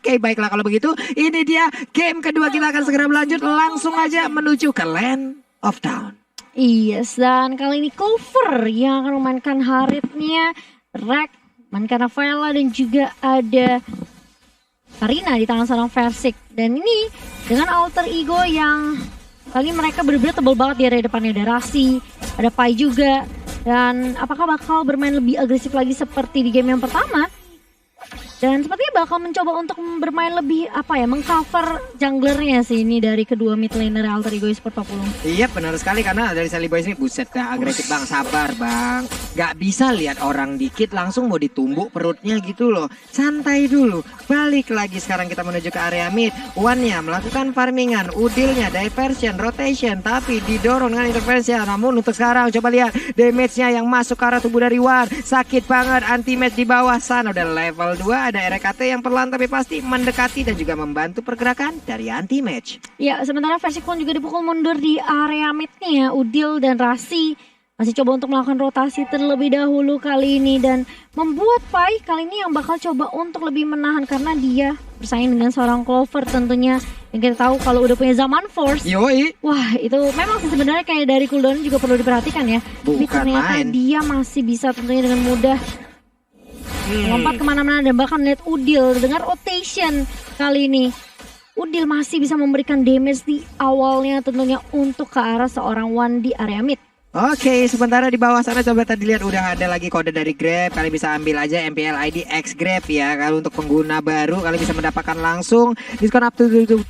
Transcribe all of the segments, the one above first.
Oke, baiklah kalau begitu. Ini dia game kedua, kita akan segera berlanjut. Langsung aja menuju ke Land of Dawn. Yes, dan kali ini Clover yang akan memainkan Haritnya, Rek, mainkan Rafaela, dan juga ada Karina di tangan seorang Versik. Dan ini dengan alter ego yang kali mereka benar-benar tebal banget di area depannya. Ada Rasi, ada Pai juga. Dan apakah bakal bermain lebih agresif lagi seperti di game yang pertama? Dan sepertinya bakal mencoba untuk bermain lebih mengcover junglernya sih ini dari kedua mid laner Alter Ego Esports Papulung. Iya benar sekali, karena dari Sally Boys ini buset dah agresif bang, sabar bang. Gak bisa lihat orang dikit langsung mau ditumbuk perutnya gitu loh. Santai dulu. Balik lagi sekarang kita menuju ke area mid. One-nya melakukan farmingan, udilnya diversion, rotation, tapi didorong dengan intervensi. Namun untuk sekarang coba lihat damage-nya yang masuk ke arah tubuh dari One. Sakit banget, anti-match di bawah sana udah level 2. Ada RKT yang perlahan tapi pasti mendekati dan juga membantu pergerakan dari anti-match. Ya, sementara Versik pun juga dipukul mundur di area mid-nya. Udil dan Rasi masih coba untuk melakukan rotasi terlebih dahulu kali ini. Dan membuat Pai kali ini yang bakal coba untuk lebih menahan karena dia bersaing dengan seorang Clover tentunya. Yang kita tahu kalau udah punya Zaman Force. Yoi. Wah, itu memang sih sebenarnya kayak dari cooldown juga perlu diperhatikan ya. Tapi ternyata dia masih bisa tentunya dengan mudah lompat kemana-mana dan bahkan lihat Udil dengan rotation kali ini. Udil masih bisa memberikan damage di awalnya tentunya untuk ke arah seorang One di area mid. Oke, sementara di bawah sana coba tadi lihat udah ada lagi kode dari Grab. Kalian bisa ambil aja MPL ID X Grab ya. Kalau untuk pengguna baru kalian bisa mendapatkan langsung diskon up to 70%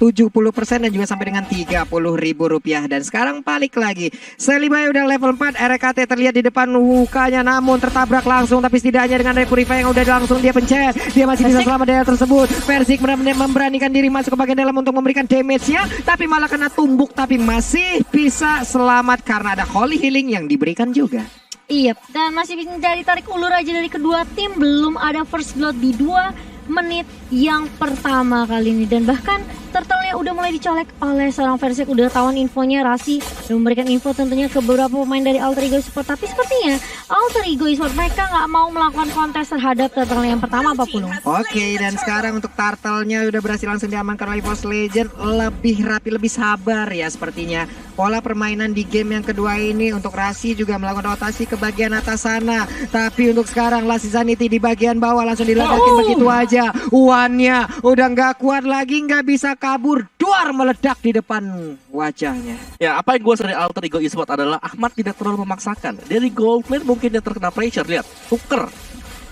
dan juga sampai dengan Rp30.000. Dan sekarang balik lagi. Sally Boy udah level 4, RKT terlihat di depan mukanya namun tertabrak langsung, tapi setidaknya dengan Repurify yang udah langsung dia pencet. Dia masih bisa selamat dari tersebut. Versik benar-benar memberanikan diri masuk ke bagian dalam untuk memberikan damage-nya, tapi malah kena tumbuk, tapi masih bisa selamat karena ada Holy Healing yang diberikan juga. Iya, dan masih menjadi tarik ulur aja dari kedua tim. Belum ada first blood di 2 menit yang pertama kali ini. Dan bahkan turtle-nya udah mulai dicolek oleh seorang Versik. Udah tahuan infonya, Rasi dan memberikan info tentunya ke beberapa pemain dari Alter Ego Esports. Tapi sepertinya Alter Ego Esports mereka nggak mau melakukan kontes terhadap turtle yang pertama apapun. Oke, dan sekarang untuk turtle-nya udah berhasil langsung diamankan oleh EVOS Legend. Lebih rapi, lebih sabar ya sepertinya. Pola permainan di game yang kedua ini untuk Rasi juga melakukan rotasi ke bagian atas sana. Tapi untuk sekarang Last Sanity di bagian bawah langsung diledakin begitu aja. Uannya udah nggak kuat lagi, nggak bisa kabur, duar meledak di depan wajahnya. Ya, apa yang gue sering Alter Ego Esports adalah Ahmad tidak terlalu memaksakan. Dari gold lane mungkin dia terkena pressure, lihat, tuker.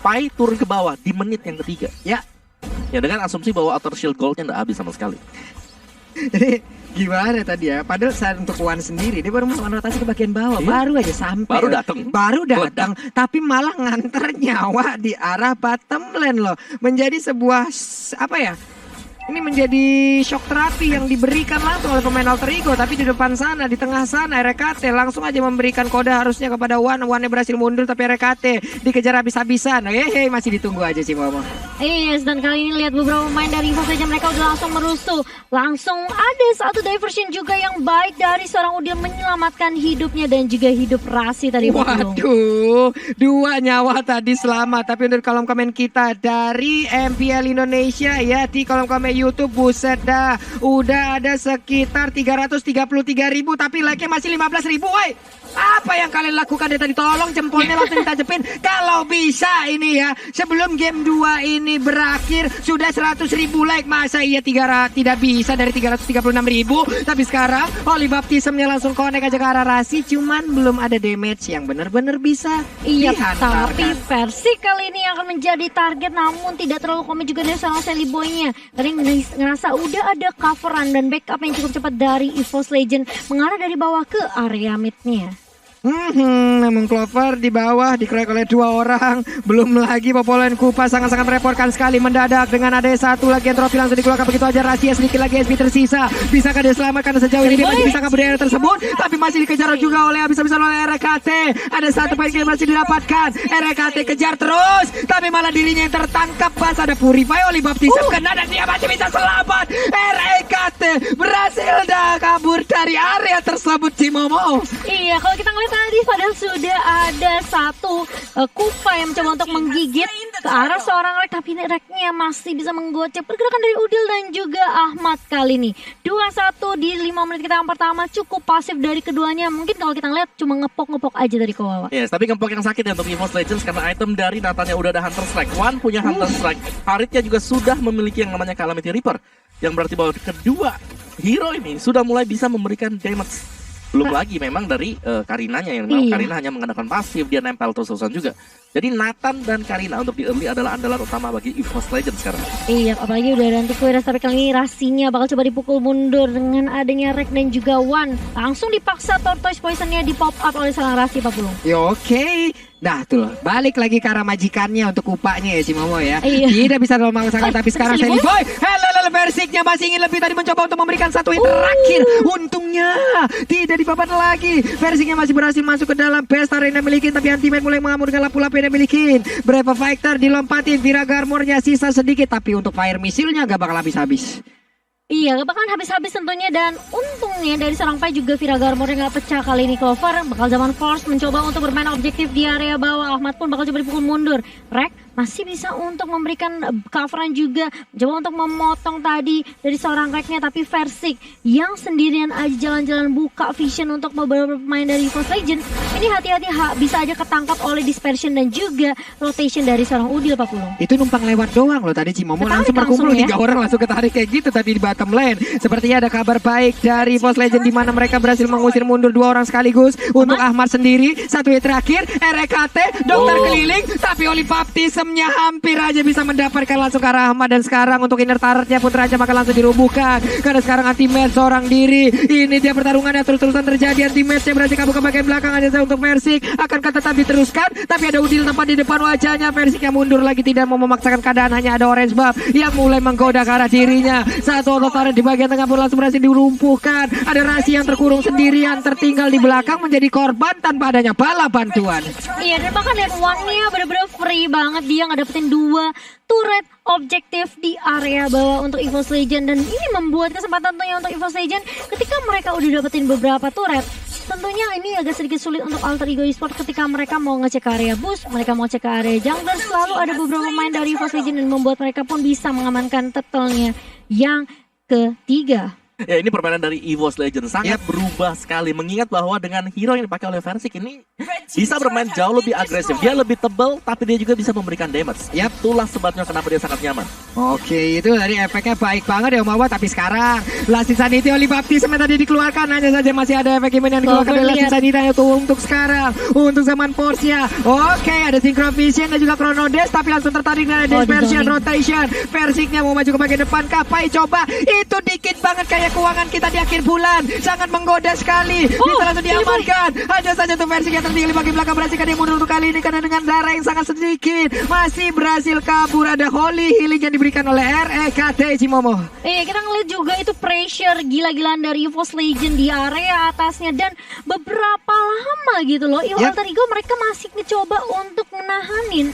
Pai turun ke bawah di menit yang ketiga. Ya dengan asumsi bahwa Outer Shield goldnya nggak habis sama sekali. Jadi gimana tadi ya? Padahal saat untuk One sendiri dia baru melakukan rotasi ke bagian bawah, baru aja sampai. Baru datang, tapi malah nganter nyawa di arah bottom lane loh. Menjadi sebuah ini menjadi shock terapi yang diberikan langsung oleh pemain Alter Ego. Tapi di depan sana, di tengah sana RKT langsung aja memberikan kode harusnya kepada One. One-nya berhasil mundur tapi RKT dikejar habis-habisan. Hehe, masih ditunggu aja sih Mama. Yes, dan kali ini lihat beberapa pemain dari EVOS saja mereka udah langsung merusuh. Langsung ada satu diversion juga yang baik dari seorang Udil menyelamatkan hidupnya dan juga hidup Rasi tadi. Waduh, 2 nyawa tadi selamat. Tapi untuk kolom komen kita dari MPL Indonesia ya, di kolom komen YouTube buset dah, udah ada sekitar 333.000 tapi like-nya masih 15.000. Woi, apa yang kalian lakukan dari tadi? Tolong jempolnya langsung ditajepin kalau bisa ini ya. Sebelum game 2 ini berakhir sudah 100.000 like. Masa iya tidak bisa dari 336.000? Tapi sekarang Holy Baptism-nya langsung connect aja ke arah Rasi, cuman belum ada damage yang benar-benar bisa. Iya, tapi Versik kali ini akan menjadi target namun tidak terlalu komit juga dari seorang Sally Boy-nya. Tadi ngerasa udah ada coveran dan backup yang cukup cepat dari EVOS Legend mengarah dari bawah ke area mid-nya. Namun Clover di bawah dikeroyok oleh 2 orang. Belum lagi Popolen Kupa sangat-sangat merepotkan sekali. Mendadak dengan ada satu lagi yang trofi langsung dikeluarkan begitu aja. Rahasia sedikit lagi SP tersisa. Bisakah dia selamat karena sejauh ini dia masih bisa kabur dari area tersebut. Tapi masih dikejar juga oleh habis-habisan oleh RKT. Ada satu poin yang masih didapatkan. RKT kejar terus. Tapi malah dirinya yang tertangkap pas ada Purify oleh Baptism kena dan dia masih bisa selamat. RKT berhasil dah kabur dari area tersebut Cimomo. Iya, kalau kita ngeliat tadi padahal sudah ada satu Kufa yang mencoba untuk menggigit ke arah seorang Rek, tapi Reknya masih bisa menggocek pergerakan dari Udil dan juga Ahmad kali ini. 2-1 di 5 menit kita yang pertama, cukup pasif dari keduanya. Mungkin kalau kita lihat cuma ngepok-ngepok aja dari Kawawa. Yes, tapi ngepok yang sakit ya untuk EVOS Legends karena item dari Natanya udah ada Hunter Strike. Wan punya Hunter Strike. Haritnya juga sudah memiliki yang namanya Calamity Reaper. Yang berarti bahwa kedua hero ini sudah mulai bisa memberikan damage. Belum lagi memang dari Karinanya yang memang Karina hanya mengandalkan pasif, dia nempel terus-terusan juga. Jadi Nathan dan Karina untuk di early adalah andalan utama bagi EVOS Legends sekarang. Iya, apalagi udah ada Antivirus, tapi kali ini Rasinya bakal coba dipukul mundur dengan adanya Rek dan juga Wan. Langsung dipaksa Tortoise Poisonnya di pop up oleh seorang Rasi Pak Pulung. Ya oke. Nah tuh, balik lagi ke arah majikannya untuk upahnya ya si Momo ya. Iya. Tidak bisa memaksakan, tapi sekarang Sally Boy, hello Versiknya masih ingin lebih, tadi mencoba untuk memberikan satu hit terakhir. Untungnya tidak dibabat lagi. Versiknya masih berhasil masuk ke dalam best arena milikin, tapi Antiman mulai mengamur dengan lapu-lapu yang milikin. Brave Fighter dilompatin, Viraga armornya sisa sedikit, tapi untuk fire misilnya gak bakal habis-habis. Iya, gak bakalan habis-habis tentunya, dan untungnya dari seorang Pai juga Viraga armornya gak pecah kali ini. Clover bakal zaman Force mencoba untuk bermain objektif di area bawah. Ahmad pun bakal coba dipukul mundur. Rek masih bisa untuk memberikan coveran juga, coba untuk memotong tadi dari seorang Reknya, tapi Versik yang sendirian aja jalan-jalan buka vision untuk beberapa pemain dari EVOS Legends. Ini hati-hati bisa aja ketangkap oleh dispersion dan juga rotation dari seorang Udil Pak Pulung. Itu numpang lewat doang loh tadi Cimomo, langsung berkumpul 3 orang langsung ketarik kayak gitu tadi di bottom lane. Sepertinya ada kabar baik dari EVOS Legends di mana mereka berhasil mengusir mundur 2 orang sekaligus. Untuk Ahmad sendiri, satu hit terakhir, REKT, dokter keliling, tapi Oli Baptismnya hampir aja bisa mendapatkan langsung ke arah Ahmad. Dan sekarang untuk inner turretnya pun terancam akan langsung dirubuhkan karena sekarang Anti-Match seorang diri. Ini dia pertarungannya terus-terusan terjadi. Anti-Matchnya berhasil kabur ke bagian belakang, ada untuk Versik. Akankah tetap diteruskan? Tapi ada Udil tepat di depan wajahnya. Versik yang mundur lagi, tidak mau memaksakan keadaan. Hanya ada Orange Buff yang mulai menggoda ke arah dirinya. Satu auto turret di bagian tengah pun langsung berhasil dilumpuhkan. Ada Rasi yang terkurung sendirian, tertinggal di belakang menjadi korban tanpa adanya bala bantuan. Iya, dan bahkan lihat One-nya bener-bener free banget, dia ngedapetin 2 turret objektif di area bawah untuk EVOS Legends, dan ini membuat kesempatan tentunya untuk EVOS Legends ketika mereka udah dapetin beberapa turret. Tentunya ini agak sedikit sulit untuk Alter Ego Esports ketika mereka mau ngecek ke area boost, mereka mau cek ke area jungler. Selalu ada beberapa pemain dari EVOS Legends dan membuat mereka pun bisa mengamankan turtle-nya yang ketiga. Ya, ini permainan dari EVOS Legends sangat berubah sekali, mengingat bahwa dengan hero yang dipakai oleh Versik ini bisa bermain jauh lebih agresif. Dia lebih tebal, tapi dia juga bisa memberikan damage. Itulah sebabnya kenapa dia sangat nyaman. Oke, itu dari efeknya baik banget ya Om Awa. Tapi sekarang Last Insanity Oli Baptism yang tadi dikeluarkan, hanya saja masih ada efek yang dikeluarkan dari Last Insanity itu untuk sekarang, untuk zaman Force-nya. Oke, ada Synchro Vision dan juga Chrono Dash, tapi langsung tertarik dari Dispersion Rotation. Versiknya mau maju ke bagian depan, Kapai coba, itu dikit banget kayak keuangan kita di akhir bulan, sangat menggoda sekali. Bisa langsung diamankan. Hanya saja tuh Versik yang tertinggal di bagian belakang, berhasil dia mundur untuk kali ini karena dengan darah yang sangat sedikit masih berhasil kabur. Ada Holy Healing yang diberikan oleh REKT Cimomo. Kita ngeliat juga itu pressure gila-gilaan dari EVOS Legends di area atasnya, dan beberapa lama gitu loh Alter Ego mereka masih mencoba untuk menahanin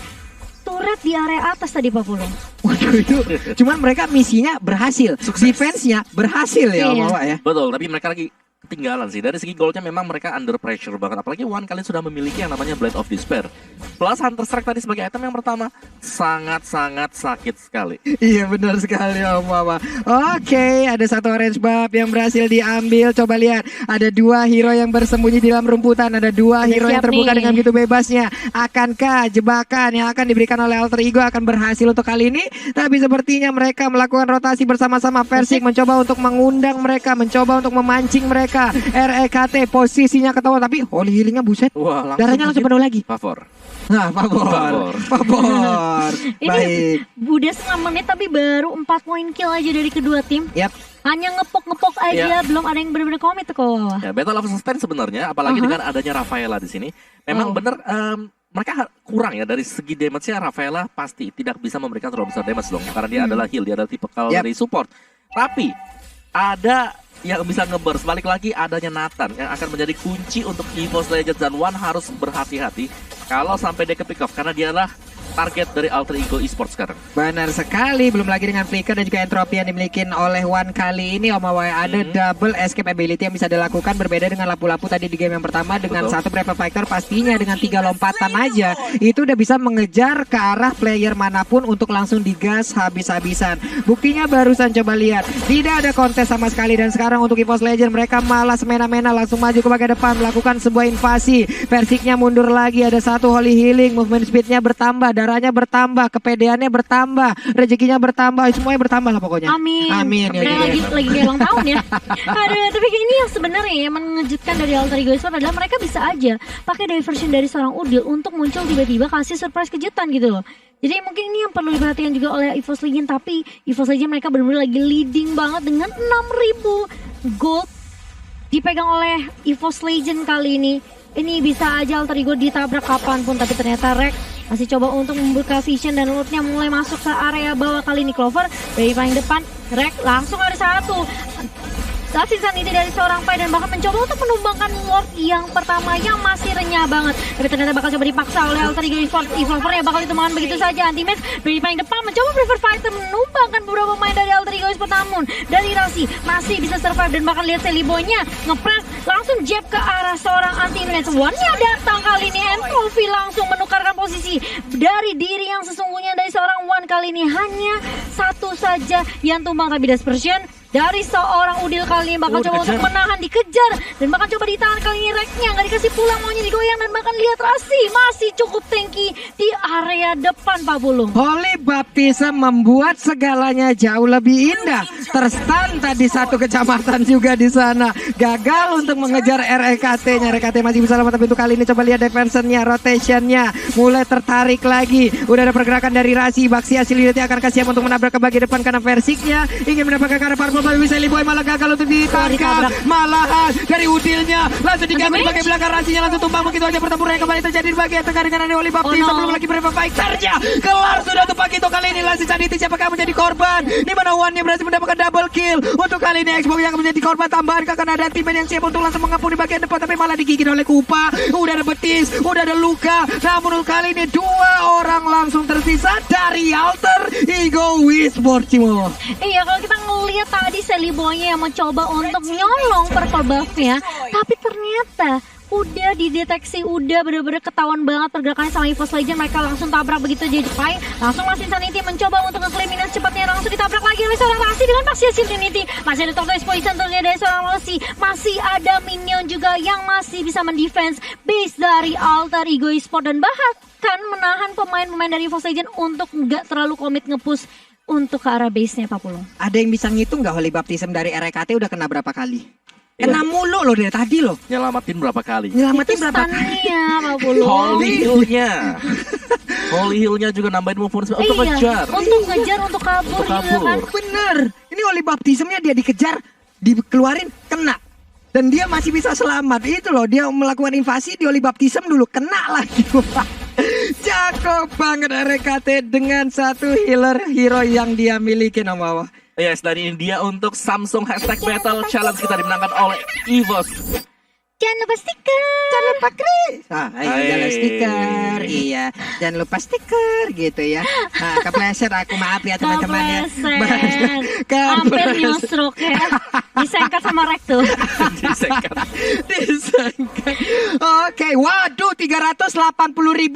turret di area atas tadi Pak Pulung. Waduh, itu cuman mereka misinya berhasil, defense-nya berhasil ya Om Awa ya. Betul, tapi mereka lagi ketinggalan sih. Dari segi goldnya memang mereka under pressure banget. Apalagi One kalian sudah memiliki yang namanya Blade of Despair. Plus Hunter Strike tadi sebagai item yang pertama sangat-sangat sakit sekali. Iya benar sekali Om Awa. Oke, ada satu orange buff yang berhasil diambil. Coba lihat, ada 2 hero yang bersembunyi di dalam rumputan. Ada 2 hero yang terbuka dengan begitu bebasnya. Akankah jebakan yang akan diberikan oleh Alter Ego akan berhasil untuk kali ini? Tapi sepertinya mereka melakukan rotasi bersama-sama. Versik mencoba untuk mengundang mereka, mencoba untuk memancing mereka. REKT posisinya ketawa, tapi Holy Healingnya buset. Wah, darahnya langsung penuh lagi. Favor. Nah, favor. Baik. Udah setengah menit tapi baru 4 poin kill aja dari kedua tim. Hanya ngepok-ngepok aja, belum ada yang benar-benar komit kok. Ya, Battle of Sustain sebenarnya, apalagi dengan adanya Rafaela di sini, memang benar mereka kurang ya dari segi damage-nya. Rafaela pasti tidak bisa memberikan terlalu besar damage dong, karena dia adalah heal, dia adalah tipe dari support. Tapi ada yang bisa nge-burst. Balik lagi adanya Nathan yang akan menjadi kunci untuk EVOS Legends, dan One harus berhati-hati kalau sampai dia ke pick off, karena dialah target dari Alter Ego Esports sekarang. Benar sekali, belum lagi dengan Flicker dan juga entropy yang dimiliki oleh One kali ini Om Awai, ada double escape ability yang bisa dilakukan, berbeda dengan lapu-lapu tadi di game yang pertama. Dengan satu Brave Fighter pastinya dengan 3 lompatan aja itu udah bisa mengejar ke arah player manapun untuk langsung digas habis-habisan. Buktinya barusan coba lihat, tidak ada kontes sama sekali, dan sekarang untuk EVOS Legend mereka malah semena-mena langsung maju ke bagian depan melakukan sebuah invasi. Versiknya mundur lagi, ada satu Holy Healing, movement speednya bertambah, darahnya bertambah, kepedeannya bertambah, rezekinya bertambah, semuanya bertambah lah pokoknya. Amin. Amin. Kayak lagi kayak ulang tahun ya. Aduh, tapi ini yang sebenarnya yang mengejutkan dari Alter Ego Esports adalah mereka bisa aja pakai diversion dari seorang Udil untuk muncul tiba-tiba kasih surprise kejutan gitu loh. Jadi mungkin ini yang perlu diperhatikan juga oleh EVOS Legend, tapi EVOS Legend mereka benar-benar lagi leading banget dengan 6.000 gold dipegang oleh EVOS Legend kali ini. Ini bisa aja Alter Ego ditabrak kapanpun, tapi ternyata Rek masih coba untuk membuka vision dan lootnya mulai masuk ke area bawah. Kali ini Clover dari paling depan, Rek langsung ada satu Insanity dari seorang Pai, dan bahkan mencoba untuk menumbangkan Lord yang pertama yang masih renyah banget. Tapi ternyata bakal coba dipaksa oleh Alter Ego Esports. Evolver ya bakal ditemukan begitu saja. Anti-match dari paling depan mencoba Prefer Fighter menumbangkan beberapa pemain dari Alter Ego Esports, namun dari Rasi masih bisa survive, dan bahkan lihat Sally Boy-nya ngepres langsung jab ke arah seorang anti-match. One-nya datang kali ini, Entropy langsung menukarkan posisi dari diri yang sesungguhnya dari seorang One. Kali ini hanya satu saja yang tumbang, tapi Dispersion dari seorang Udil kali ini bakal coba untuk menahan, dikejar, dan bahkan coba ditahan. Kali ini Reknya nggak dikasih pulang, maunya digoyang, dan bahkan lihat Rasi masih cukup tanky di area depan Pak Bulung. Holy Baptism membuat segalanya jauh lebih indah. Terstan tadi satu kecamatan juga di sana. Gagal untuk mengejar REKT-nya. REKT masih bisa lama, tapi untuk kali ini coba lihat defense-nya, rotation-nya mulai tertarik lagi. Udah ada pergerakan dari Rasi. Baksi hasil unitnya akan siap untuk menabrak ke bagian depan karena Versiknya ingin mendapatkan ke arah Purple, tapi Sally Boy malah gagal untuk ditangkap. Malahan dari Udilnya langsung digambil bagian belakang, Rasinya langsung tumbang. Begitu aja pertempuran yang kembali terjadi di bagian tengah dengan ada Holy Baptism. Belum lagi Brave Fighter-nya kelar sudah untuk Pakito. Kali ini Lasi Sanity siapakah menjadi korban, di mana One-nya berhasil mendapatkan double kill. Untuk kali ini Xbox yang menjadi korban tambahan, akan ada teammate yang siap untuk langsung mengepung di bagian depan, tapi malah digigit oleh Kupa. Udah ada betis, udah ada luka, namun kali ini 2 orang langsung tersisa dari Alter Ego Esports, Cimo. Iya, kalau kita ngelihat tadi Sally Boy-nya yang mencoba untuk nyolong purple buff-nya, tapi ternyata udah dideteksi, udah bener-bener ketahuan banget pergerakannya sama EVOS Legend. Mereka langsung tabrak begitu aja Pai. Langsung masih Insanity mencoba untuk nge-claim ini secepatnya, langsung ditabrak lagi oleh seorang Rasi dengan pasti Insanity. Masih ada Tortoise Poison tentunya dari seorang Rasi. Masih ada minion juga yang masih bisa mendefense base dari Alter Ego Esports, dan bahkan menahan pemain-pemain dari EVOS Legend untuk nggak terlalu komit nge-push untuk ke arah base-nya Pak Pulung. Ada yang bisa ngitung nggak Holy Baptism dari RKT udah kena berapa kali? Kena mulu loh dari tadi loh. Nyelamatin berapa kali? Nyelamatin berapa kali? Ya, Pak Pulung. Holy Hill-nya. Holy Hill-nya juga nambahin movement speed untuk ngejar. Untuk ngejar, untuk kabur, juga kan. Bener. Ini Holy Baptism-nya dia dikejar, dikeluarin, kena. Dan dia masih bisa selamat. Itu loh, dia melakukan invasi di Holy Baptism dulu, kena lagi. Cakep banget RKT dengan satu healer hero yang dia miliki, nama. Yes, dan ini dia untuk Samsung #Battle Challenge kita dimenangkan oleh EVOS. Jangan lupa stiker. Jangan lupa kris. Jangan stiker. Iya, jangan lupa stiker gitu ya. Nah, kepleset aku, maaf ya teman-teman ya. Hampir nyusruk ya. Disengkat sama Rek tuh. Disengkat. Oke, waduh 380.000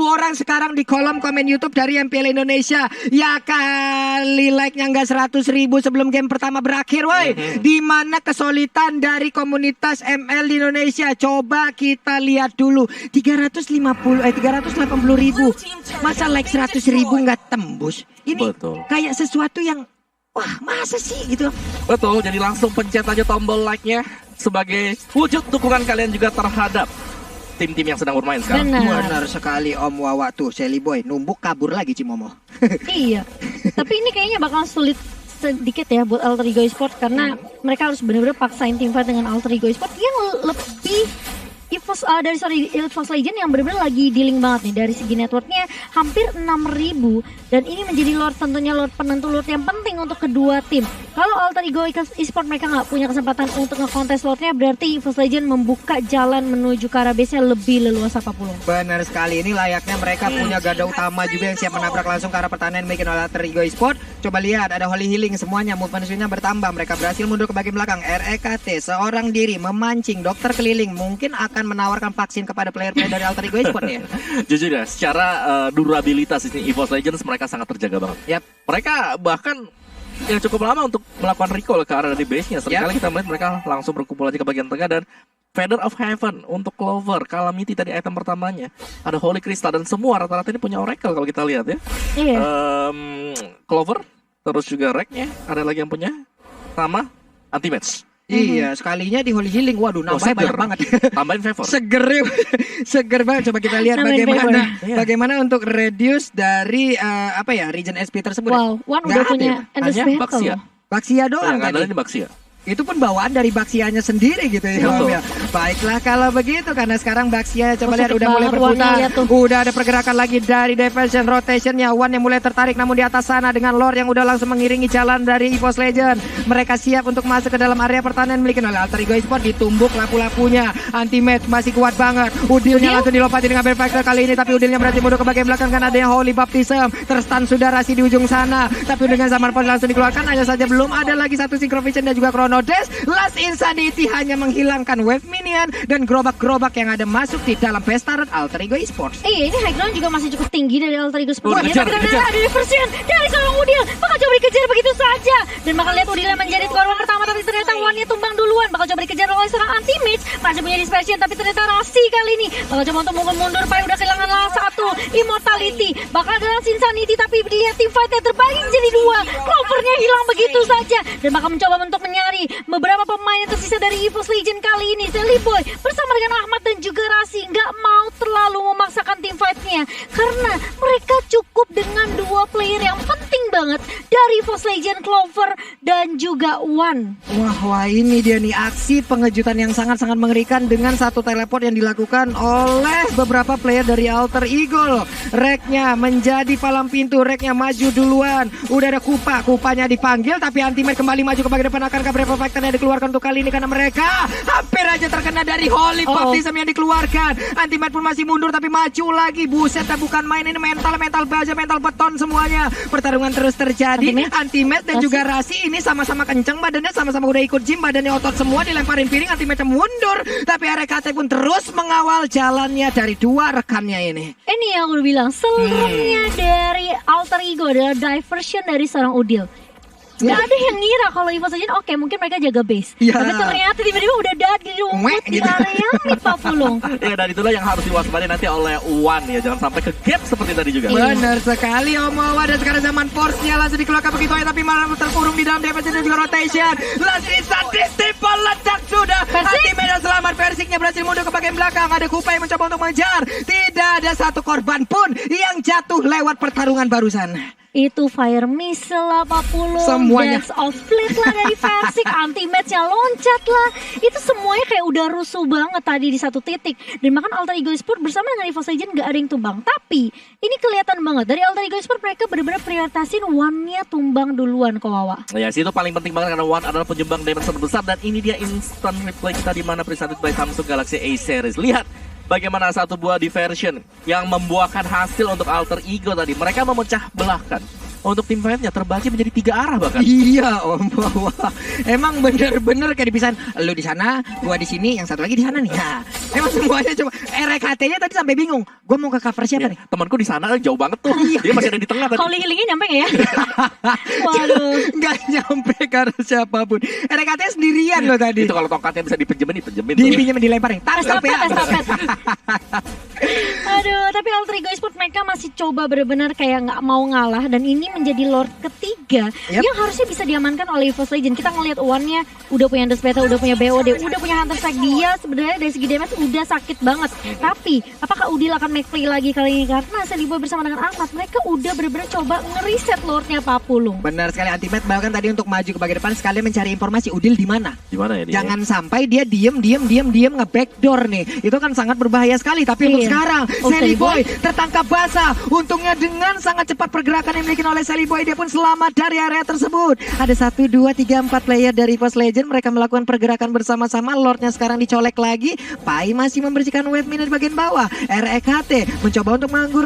orang sekarang di kolom komen YouTube dari MPL Indonesia. Ya kali like-nya nggak 100.000 sebelum game pertama berakhir, woi. Di mana kesulitan dari komunitas ML di Indonesia? Coba kita lihat dulu. 380.000. Masa like 100.000 nggak tembus? Ini betul. Kayak sesuatu yang wah, masa sih gitu? Betul, jadi langsung pencet aja tombol like-nya sebagai wujud dukungan kalian juga terhadap tim-tim yang sedang bermain sekarang. Benar sekali Om Wawa tuh, Sally Boy numbuk kabur lagi Cimomo. Iya. Tapi ini kayaknya bakal sulit sedikit ya buat Alter Ego Esports, karena mereka harus benar-benar paksain tim fight dengan Alter Ego Esports yang lebih dari EVOS Legend yang benar-benar lagi dealing banget nih dari segi networknya hampir 6.000, dan ini menjadi Lord, tentunya Lord penentu, Lord yang penting untuk kedua tim. Kalau Alter Ego Esport mereka nggak punya kesempatan untuk ngekontes slotnya, berarti EVOS Legend membuka jalan menuju ke arah base-nya lebih leluasa Papulung. Benar sekali, ini layaknya mereka punya garda utama juga yang siap menabrak langsung ke arah pertahanan yang dimiliki oleh Alter Ego Esport. Coba lihat, ada Holy Healing semuanya, movement speed-nya bertambah. Mereka berhasil mundur ke bagian belakang. REKT seorang diri memancing dokter keliling, mungkin akan menawarkan vaksin kepada player-player dari Alter Ego Esport ya. Jujur ya, secara durabilitas ini EVOS Legends mereka sangat terjaga banget. Yap. Mereka bahkan yang cukup lama untuk melakukan recall ke arah dari base-nya. Seringkali kita melihat mereka langsung berkumpul aja ke bagian tengah, dan Feather of Heaven untuk Clover, Calamity tadi item pertamanya. Ada Holy Crystal, dan semua rata-rata ini punya Oracle kalau kita lihat ya. Iya. Clover, terus juga Rek-nya, ada lagi yang punya sama Anti-Match. Iya, sekalinya di Holy Healing, waduh nambahnya banyak banget. Tambahin favor. Seger banget. Coba kita lihat Nambahin bagaimana untuk reduce dari region SP tersebut. Wow, One udah punya Endless Hanya Battle. Baxia. Baxia doang Yang tadi. ada ini Baxia. Itu pun bawaan dari Baxianya sendiri gitu ya, Om ya. Baiklah kalau begitu, karena sekarang Baxia coba lihat udah mulai berputar. Udah ada pergerakan lagi dari defension rotationnya. One yang mulai tertarik, namun di atas sana dengan Lord yang udah langsung mengiringi jalan dari EVOS Legend. Mereka siap untuk masuk ke dalam area pertahanan miliki oleh Alter Ego Esport. Ditumbuk lapu-lapunya. Anti-match masih kuat banget. Udilnya langsung dilompati dengan Berfactor kali ini, tapi Udilnya berarti mundur ke bagian belakang karena ada yang Holy Baptism. Terstan sudah Rasi di ujung sana, tapi dengan zaman pun langsung dikeluarkan. Hanya saja belum ada lagi satu Synchro Vision dan juga Chrono Dash. Last Insanity hanya menghilangkan wave minion dan gerobak-gerobak yang ada masuk di dalam pesta Alter Ego Esports. Iya, ini high ground juga masih cukup tinggi dari Alter Ego Esport. Kejar. Tapi ada diversion dari seorang Udil. Bakal coba dikejar begitu saja. Dan bakal lihat Udilnya menjadi korban pertama, tapi ternyata One-nya tumbang duluan. Bakal coba dikejar oleh seorang Anti-Match. Masih punya dispersion, tapi ternyata Rasi kali ini bakal coba untuk mundur. Pai udah kehilangan satu Immortality. Bakal ada Insanity, tapi dilihat tim fight-nya terbagi jadi dua. Clover-nya hilang begitu saja. Dan bakal mencoba untuk menyari beberapa pemain yang tersisa dari EVOS Legend kali ini. Silly Boy bersama dengan Ahmad dan juga Rasi nggak mau terlalu memaksakan tim fight-nya, karena mereka cukup dengan dua player yang penting banget dari EVOS Legend, Clover dan juga One. Wah ini dia nih aksi pengejutan yang sangat-sangat mengerikan dengan satu teleport yang dilakukan oleh beberapa player dari Alter Ego. Reknya menjadi palang pintu, Reknya maju duluan. Udah ada Kupanya dipanggil, tapi Anti-Match kembali maju ke bagian depan. Akankah Brave Factor yang dikeluarkan untuk kali ini, karena mereka hampir aja terkena dari Holy Baptism yang dikeluarkan. Anti-Match pun masih mundur tapi maju lagi. Buset, bukan main ini, mental baja, mental beton semuanya. Pertarungan terus terjadi. Anti-Match dan juga Rasi ini sama-sama kenceng badannya, sama-sama udah ikut gym, badannya otot semua, dilemparin piring. Anti-Match mundur, tapi RKT pun terus mengawal jalannya dari dua rekannya ini. Ini yang udah bilang, seluruhnya dari Alter Ego adalah diversion dari seorang Udil. Gak ada yang ngira kalau EVOS Legend oke, mungkin mereka jaga base. Tapi ternyata tiba-tiba udah di rumput di area mid Papulung. Ya, dan itulah yang harus diwaspadai nanti oleh One ya, jangan sampai ke gap seperti tadi juga. Benar sekali Om Wawa, dan sekarang zaman force-nya langsung dikeluarkan begitu aja, tapi malah terkurung di dalam defense dan juga rotation. Langsung Insanity ledak sudah. Anti-Match selamat, Versiknya berhasil mundur ke bagian belakang. Ada Kupa yang mencoba untuk mengejar. Tidak ada satu korban pun yang jatuh lewat pertarungan barusan. Itu Fire Missile lah Papulung, semuanya. Dance of Fleet lah dari Versik, Anti-Match-nya loncat lah. Itu semuanya kayak udah rusuh banget tadi di satu titik. Dan bahkan Alter Ego Esport bersama dengan EVOS Legend gak ada yang tumbang. Tapi ini kelihatan banget dari Alter Ego Esport, mereka benar-benar prioritasin One-nya tumbang duluan ke Wawa. Ya sih, itu paling penting banget karena One adalah penyumbang damage terbesar, dan ini dia instant replay kita di mana presented by Samsung Galaxy A Series. Lihat bagaimana satu buah diversion yang membuahkan hasil untuk Alter Ego tadi. Mereka memecah belahkan untuk tim fight-nya, terbagi menjadi 3 arah bahkan. Iya Om Wawa, emang bener-bener kayak dipisahin, lu di sana, gua di sini, yang satu lagi di sana nih. Nah, emang semuanya coba. RKT-nya tadi sampai bingung, gua mau ke cover siapa nih? Temanku di sana jauh banget tuh. Dia masih ada di tengah tadi. Holy Healing-nya nyampe gak ya? Waduh, nggak nyampe karena siapapun. RKT sendirian loh tadi. Itu kalau tongkatnya bisa dipinjemin tuh. Dipinjemin, dilemparin. estafet. Aduh, tapi Alter Ego Esport mereka masih coba benar-benar kayak nggak mau ngalah, dan ini menjadi Lord ketiga yang harusnya bisa diamankan oleh EVOS Legend. Kita ngelihat One-nya udah punya Endless Battle, udah punya BOD, udah punya Hunter Strike. Dia sebenarnya dari segi damage udah sakit banget. Tapi apakah Udil akan make play lagi kali ini? Karena Silly Boy bersama dengan Ahmad, mereka udah benar-benar coba ngeriset Lord-nya Papulung. Benar sekali, Anti-Match bahkan tadi untuk maju ke bagian depan sekalian mencari informasi Udil di mana. Di mana ya dia? Jangan sampai dia diem nge-backdoor nih. Itu kan sangat berbahaya sekali. Tapi untuk sekarang Silly Boy tertangkap basah. Untungnya dengan sangat cepat pergerakan yang dimiliki oleh Sally Boy, dia pun selamat dari area tersebut. Ada 1, 2, 3, 4 player dari EVOS Legend. Mereka melakukan pergerakan bersama-sama. Lordnya sekarang dicolek lagi. Pai masih membersihkan wave miner di bagian bawah. REKT mencoba untuk mengganggu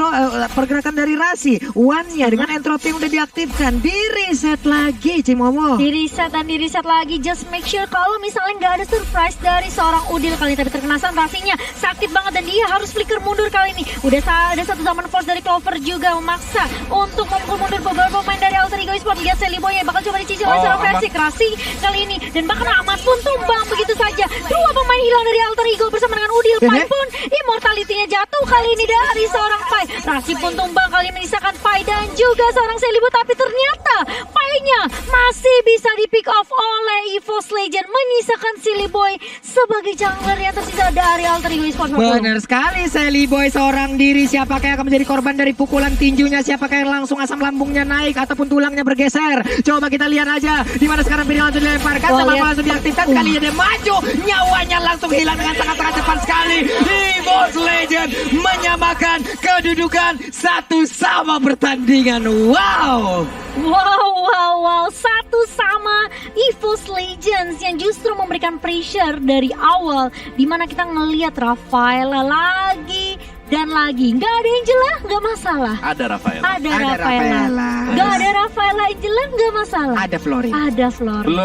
pergerakan dari Rasi. One-nya dengan entropi yang udah diaktifkan. Di reset lagi Cimomo. Di reset dan di reset lagi. Just make sure kalau misalnya nggak ada surprise dari seorang Udil kali ini. Tapi terkenasan Rasinya sakit banget dan dia harus flicker mundur kali ini. Udah ada satu zaman force dari Clover juga memaksa untuk memukul mundur beberapa pemain dari Alter Ego Esports. Lihat Sally Boy yang bakal coba dicicil oleh seorang Versik. Rasi kali ini dan bahkan Ahmad pun tumbang begitu saja. Dua pemain hilang dari Alter Ego bersama dengan Udil. Pai pun immortality-nya jatuh kali ini dari seorang Pai. Rasi pun tumbang kali menyisakan Pai dan juga seorang Sally Boy. Tapi ternyata Pai-nya masih bisa di pick off oleh EVOS Legend, menyisakan Sally Boy sebagai jungler yang tersisa dari Alter Ego Esports. Benar sekali, Sally Boy seorang diri. Siapakah yang akan menjadi korban dari pukulan tinjunya? Siapakah yang langsung asam lambungnya naik ataupun tulangnya bergeser? Coba kita lihat aja di mana sekarang Piring langsung dilemparkan, sama langsung diaktifkan. Kali ini dia maju, nyawanya langsung hilang dengan sangat-sangat cepat sekali. EVOS Legend menyamakan kedudukan satu sama pertandingan. Wow. Wow, satu sama EVOS Legends yang justru memberikan pressure dari awal, dimana kita ngelihat Rafaela lagi dan lagi. Nggak ada Angela, nggak masalah. Ada Rafaela. Ada Rafaela. Nggak ada Rafaela, Angela nggak masalah. Ada Florin. Ada Florin.